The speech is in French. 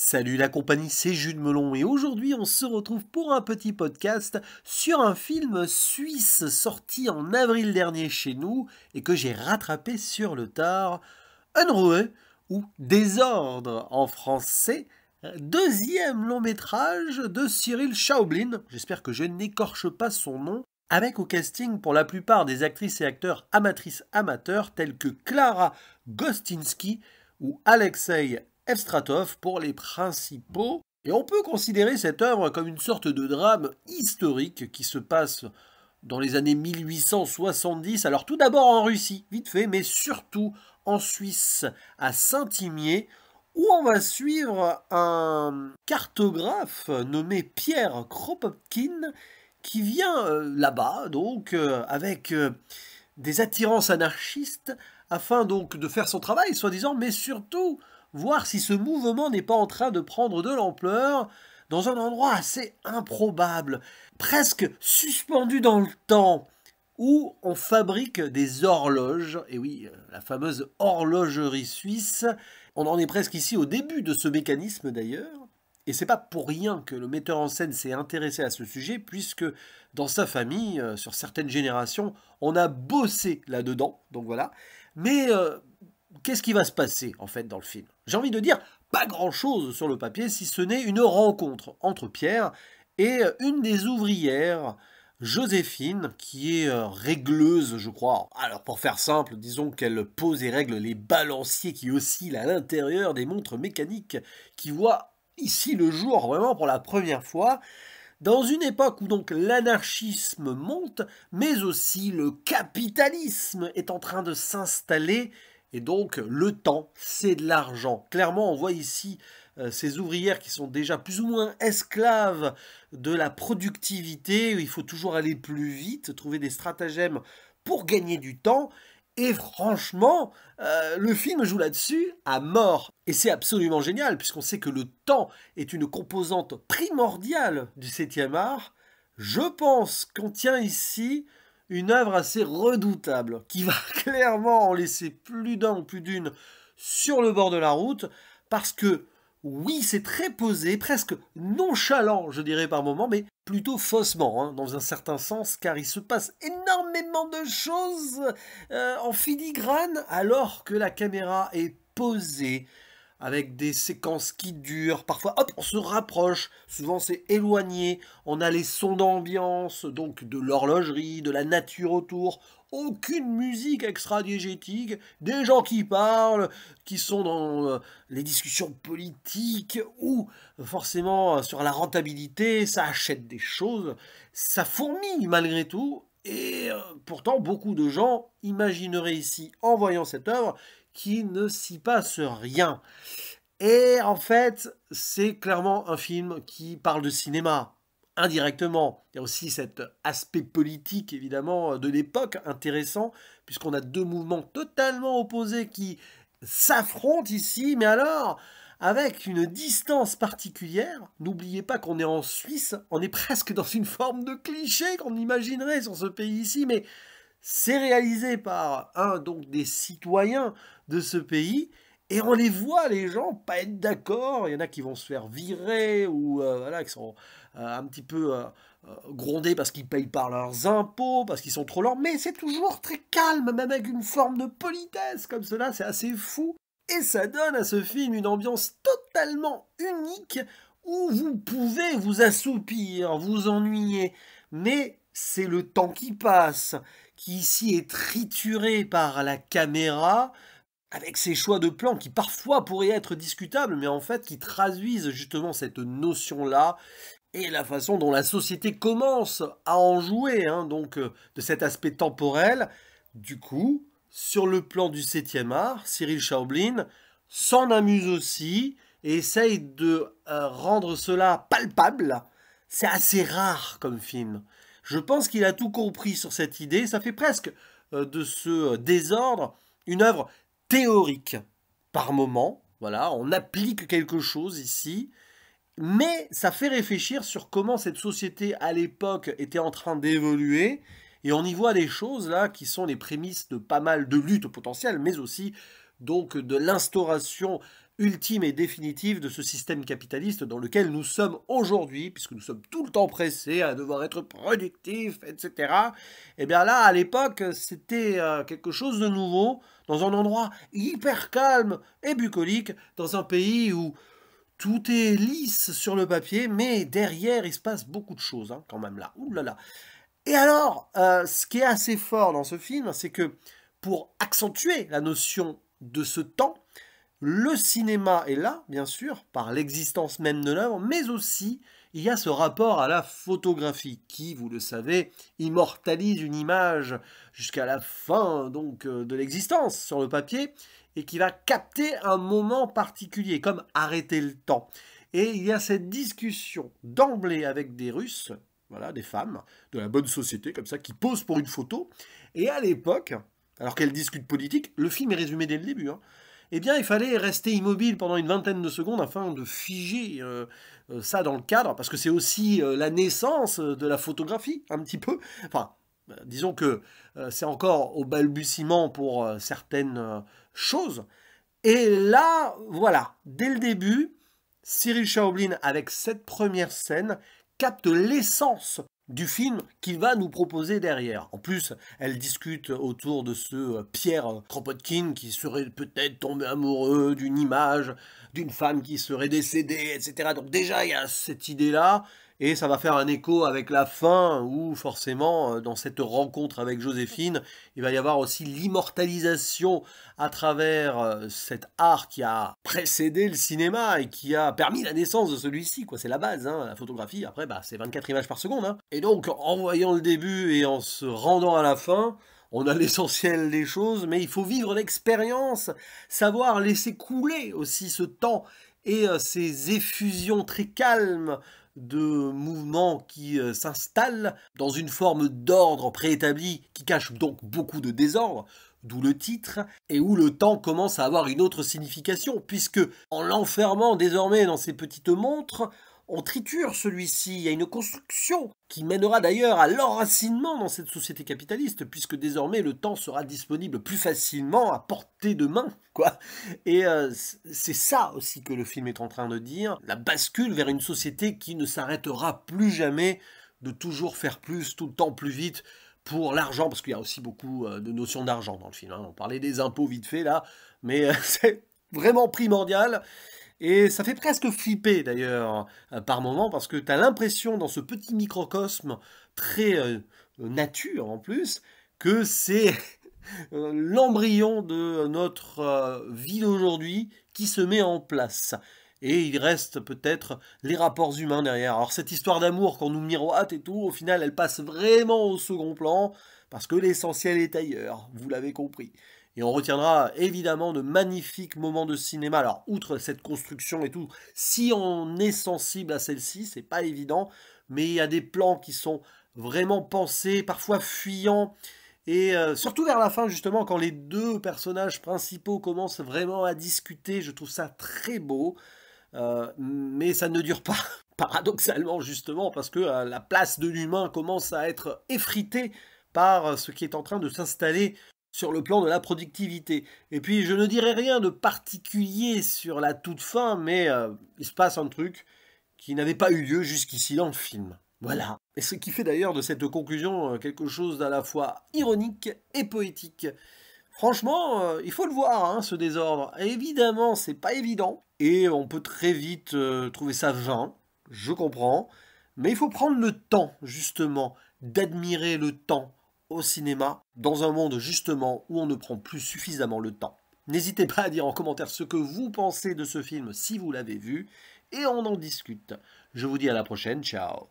Salut la compagnie, c'est Jules Melon et aujourd'hui on se retrouve pour un petit podcast sur un film suisse sorti en avril dernier chez nous et que j'ai rattrapé sur le tard, Unruhe ou Désordre en français, deuxième long métrage de Cyril Schaoblin, j'espère que je n'écorche pas son nom, avec au casting pour la plupart des actrices et acteurs amatrices amateurs tels que Clara Gostinski ou Alexei Evstratov pour les principaux. Et on peut considérer cette œuvre comme une sorte de drame historique qui se passe dans les années 1870. Alors tout d'abord en Russie, vite fait, mais surtout en Suisse, à Saint-Imier, où on va suivre un cartographe nommé Pierre Kropotkin qui vient là-bas, donc avec des attirances anarchistes, afin donc de faire son travail, soi-disant, mais surtout voir si ce mouvement n'est pas en train de prendre de l'ampleur dans un endroit assez improbable, presque suspendu dans le temps, où on fabrique des horloges, et oui, la fameuse horlogerie suisse. On en est presque ici au début de ce mécanisme d'ailleurs, et c'est pas pour rien que le metteur en scène s'est intéressé à ce sujet, puisque dans sa famille, sur certaines générations, on a bossé là-dedans, donc voilà. Mais qu'est-ce qui va se passer en fait dans le film? J'ai envie de dire pas grand-chose sur le papier, si ce n'est une rencontre entre Pierre et une des ouvrières, Joséphine, qui est régleuse, je crois. Alors pour faire simple, disons qu'elle pose et règle les balanciers qui oscillent à l'intérieur des montres mécaniques qui voient ici le jour vraiment pour la première fois, dans une époque où donc l'anarchisme monte, mais aussi le capitalisme est en train de s'installer, et donc le temps, c'est de l'argent. Clairement, on voit ici ces ouvrières qui sont déjà plus ou moins esclaves de la productivité, où il faut toujours aller plus vite, trouver des stratagèmes pour gagner du temps. Et franchement, le film joue là-dessus à mort. Et c'est absolument génial, puisqu'on sait que le temps est une composante primordiale du 7e art. Je pense qu'on tient ici une œuvre assez redoutable, qui va clairement en laisser plus d'un ou plus d'une sur le bord de la route, parce que oui, c'est très posé, presque nonchalant, je dirais par moments, mais plutôt faussement, hein, dans un certain sens, car il se passe énormément de choses en filigrane, alors que la caméra est posée, avec des séquences qui durent, parfois hop, on se rapproche, souvent c'est éloigné, on a les sons d'ambiance, donc de l'horlogerie, de la nature autour, aucune musique extra-diégétique, des gens qui parlent, qui sont dans les discussions politiques, ou forcément sur la rentabilité, ça achète des choses, ça fourmille malgré tout, et pourtant beaucoup de gens imagineraient ici, en voyant cette œuvre, qu'il ne s'y passe rien. Et en fait, c'est clairement un film qui parle de cinéma, indirectement. Il y a aussi cet aspect politique, évidemment, de l'époque, intéressant, puisqu'on a deux mouvements totalement opposés qui s'affrontent ici, mais alors, avec une distance particulière. N'oubliez pas qu'on est en Suisse, on est presque dans une forme de cliché qu'on imaginerait sur ce pays ici, mais c'est réalisé par un donc des citoyens de ce pays, et on les voit, les gens, pas être d'accord. Il y en a qui vont se faire virer, ou voilà, qui sont un petit peu grondés parce qu'ils payent par leurs impôts, parce qu'ils sont trop lents, mais c'est toujours très calme, même avec une forme de politesse comme cela, c'est assez fou. Et ça donne à ce film une ambiance totalement unique, où vous pouvez vous assoupir, vous ennuyer, mais c'est le temps qui passe, qui ici est trituré par la caméra, avec ses choix de plans qui parfois pourraient être discutables, mais en fait qui traduisent justement cette notion-là, et la façon dont la société commence à en jouer, hein, donc de cet aspect temporel. Du coup, sur le plan du 7e art, Cyril Schaoblin s'en amuse aussi, et essaye de rendre cela palpable. C'est assez rare comme film. Je pense qu'il a tout compris sur cette idée. Ça fait presque de ce désordre une œuvre théorique par moment. Voilà, on applique quelque chose ici, mais ça fait réfléchir sur comment cette société à l'époque était en train d'évoluer, et on y voit des choses là qui sont les prémices de pas mal de luttes potentielles, mais aussi donc de l'instauration ultime et définitive de ce système capitaliste dans lequel nous sommes aujourd'hui, puisque nous sommes tout le temps pressés à devoir être productifs, etc. Et bien là, à l'époque, c'était quelque chose de nouveau, dans un endroit hyper calme et bucolique, dans un pays où tout est lisse sur le papier, mais derrière, il se passe beaucoup de choses, hein, quand même là. Ouh là là. Et alors, ce qui est assez fort dans ce film, c'est que pour accentuer la notion de ce temps, le cinéma est là, bien sûr, par l'existence même de l'œuvre, mais aussi il y a ce rapport à la photographie qui, vous le savez, immortalise une image jusqu'à la fin donc de l'existence sur le papier et qui va capter un moment particulier, comme arrêter le temps. Et il y a cette discussion d'emblée avec des Russes, voilà, des femmes de la bonne société, comme ça, qui posent pour une photo. Et à l'époque, alors qu'elles discutent politique, le film est résumé dès le début, hein, eh bien, il fallait rester immobile pendant une vingtaine de secondes afin de figer ça dans le cadre, parce que c'est aussi la naissance de la photographie, un petit peu. Enfin, disons que c'est encore au balbutiement pour certaines choses. Et là, voilà, dès le début, Cyril Chaoblin, avec cette première scène, capte l'essence du film qu'il va nous proposer derrière. En plus, elle discute autour de ce Pierre Kropotkin qui serait peut-être tombé amoureux d'une image d'une femme qui serait décédée, etc. Donc déjà, il y a cette idée-là, et ça va faire un écho avec la fin, où forcément, dans cette rencontre avec Joséphine, il va y avoir aussi l'immortalisation à travers cet art qui a précédé le cinéma et qui a permis la naissance de celui-ci, quoi. C'est la base, hein, la photographie. Après, bah, c'est 24 images par seconde, hein. Et donc, en voyant le début et en se rendant à la fin, on a l'essentiel des choses, mais il faut vivre l'expérience, savoir laisser couler aussi ce temps et ces effusions très calmes de mouvements qui s'installent dans une forme d'ordre préétabli qui cache donc beaucoup de désordre, d'où le titre, et où le temps commence à avoir une autre signification, puisque en l'enfermant désormais dans ces petites montres, on triture celui-ci. Il y a une construction qui mènera d'ailleurs à l'enracinement dans cette société capitaliste, puisque désormais le temps sera disponible plus facilement à portée de main, quoi. Et c'est ça aussi que le film est en train de dire, la bascule vers une société qui ne s'arrêtera plus jamais de toujours faire plus, tout le temps plus vite, pour l'argent, parce qu'il y a aussi beaucoup de notions d'argent dans le film, hein. On parlait des impôts vite fait là, mais c'est vraiment primordial. Et ça fait presque flipper d'ailleurs par moments, parce que tu as l'impression dans ce petit microcosme très nature en plus, que c'est l'embryon de notre vie d'aujourd'hui qui se met en place. Et il reste peut-être les rapports humains derrière. Alors cette histoire d'amour qu'on nous miroite et tout, au final elle passe vraiment au second plan, parce que l'essentiel est ailleurs, vous l'avez compris. Et on retiendra évidemment de magnifiques moments de cinéma. Alors, outre cette construction et tout, si on est sensible à celle-ci, c'est pas évident, mais il y a des plans qui sont vraiment pensés, parfois fuyants, et surtout vers la fin, justement, quand les deux personnages principaux commencent vraiment à discuter, je trouve ça très beau, mais ça ne dure pas. Paradoxalement, justement, parce que la place de l'humain commence à être effritée par ce qui est en train de s'installer sur le plan de la productivité. Et puis, je ne dirais rien de particulier sur la toute fin, mais il se passe un truc qui n'avait pas eu lieu jusqu'ici dans le film. Voilà. Et ce qui fait d'ailleurs de cette conclusion quelque chose d'à la fois ironique et poétique. Franchement, il faut le voir, hein, ce désordre. Et évidemment, c'est pas évident. Et on peut très vite trouver ça vain, je comprends. Mais il faut prendre le temps, justement, d'admirer le temps au cinéma, dans un monde justement où on ne prend plus suffisamment le temps. N'hésitez pas à dire en commentaire ce que vous pensez de ce film si vous l'avez vu, et on en discute. Je vous dis à la prochaine, ciao.